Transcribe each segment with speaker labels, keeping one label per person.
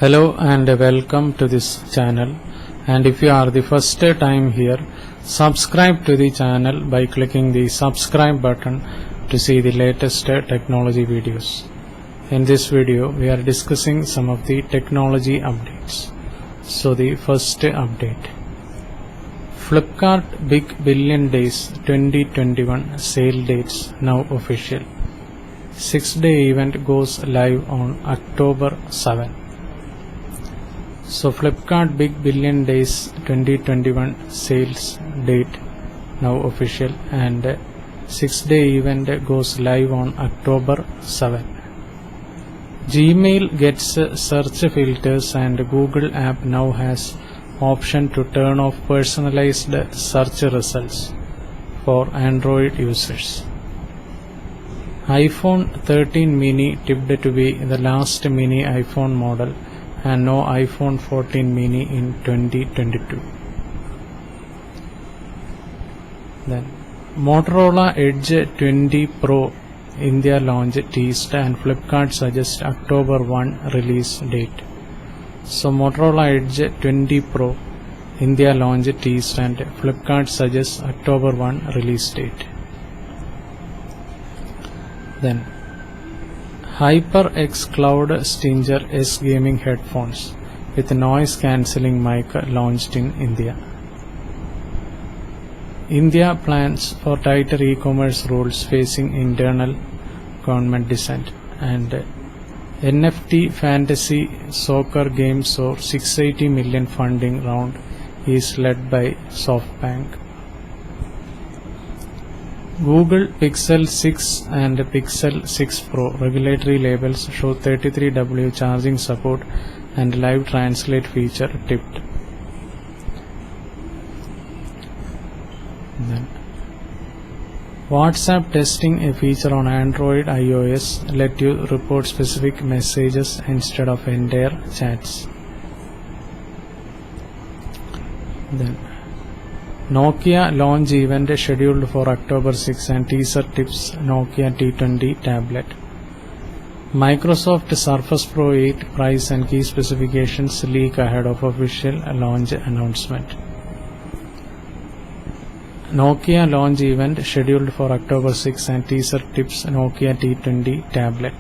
Speaker 1: Hello and welcome to this channel, and if you are the first time here, subscribe to the channel by clicking the subscribe button to see the latest technology videos. In this video we are discussing some of the technology updates. So the first update, Flipkart Big Billion Days 2021 sale dates now official. 6-day event goes live on October 7. So Flipkart Big Billion Days 2021 sales date now official, and 6-day event goes live on October 7. Gmail gets search filters, and Google app now has option to turn off personalized search results for Android users. iPhone 13 mini tipped to be the last mini iPhone model, and no iPhone 14 mini in 2022. Then Motorola Edge 20 Pro India launch teased, and Flipkart suggests October 1 release date. So Motorola Edge 20 Pro India launch teased, and Flipkart suggests October 1 release date. Then HyperX Cloud Stinger S gaming headphones with noise cancelling mic launched in India. India plans for tighter e-commerce rules facing internal government dissent, and NFT fantasy soccer game saw 680 million funding round is led by SoftBank. Google Pixel 6 and Pixel 6 Pro regulatory labels show 33W charging support and live translate feature tipped. Then WhatsApp testing a feature on Android iOS let you report specific messages instead of entire chats. Then Nokia launch event scheduled for October 6, and teaser tips Nokia T20 tablet. Microsoft Surface Pro 8 price and key specifications leak ahead of official launch announcement. Nokia launch event scheduled for October 6, and teaser tips Nokia T20 tablet.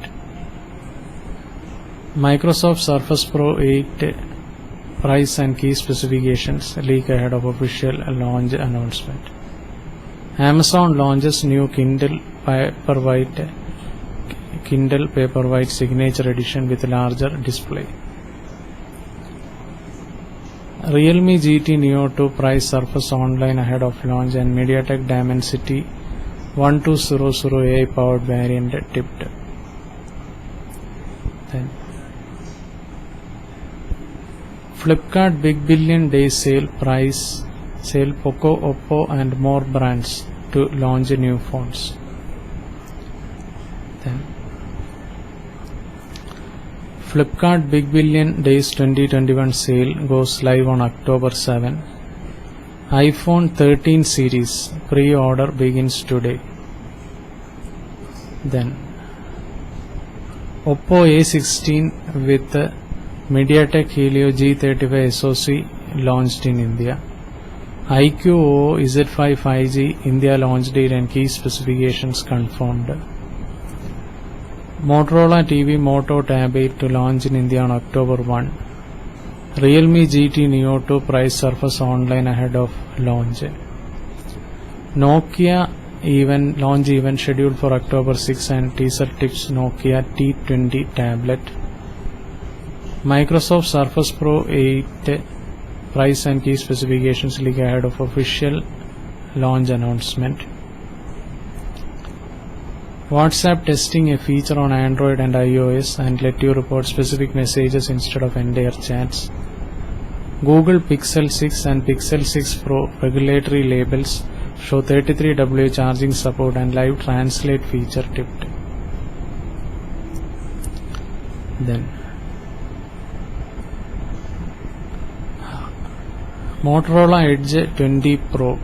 Speaker 1: Microsoft Surface Pro 8 price and key specifications leak ahead of official launch announcement. Amazon launches new Kindle Paperwhite Signature Edition with larger display. Realme GT Neo 2 price Surface online ahead of launch, and MediaTek Dimensity 1200 AI powered variant tipped. Then Flipkart Big Billion Days sale Poco, Oppo and more brands to launch new phones. Then Flipkart Big Billion Days 2021 sale goes live on October 7. iPhone 13 series pre-order begins today. Then Oppo A16 with MediaTek Helio G35 SoC launched in India. iQOO Z5 5G India launch date and key specifications confirmed. Motorola TV Moto Tab 8 to launch in India on October 1. Realme GT Neo 2 price Surface online ahead of launch. Nokia launch event scheduled for October 6, and teaser tips Nokia T20 tablet. Microsoft Surface Pro 8 price and key specifications leak ahead of official launch announcement. WhatsApp testing a feature on Android and iOS and let you report specific messages instead of entire chats. Google Pixel 6 and Pixel 6 Pro regulatory labels show 33W charging support and live translate feature tipped. Then Motorola Edge 20 Pro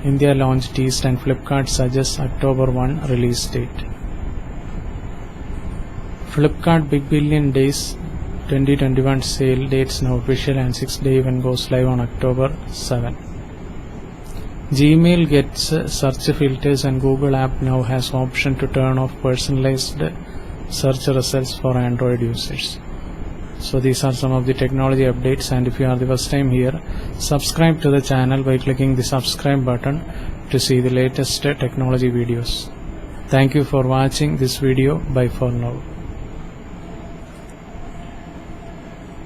Speaker 1: India launch teased, and Flipkart suggests October 1 release date. Flipkart Big Billion Days 2021 sale dates now official, and 6-day event goes live on October 7. Gmail gets search filters, and Google app now has option to turn off personalized search results for Android users. So these are some of the technology updates, and if you are the first time here, subscribe to the channel by clicking the subscribe button to see the latest technology videos. Thank you for watching this video. Bye for now.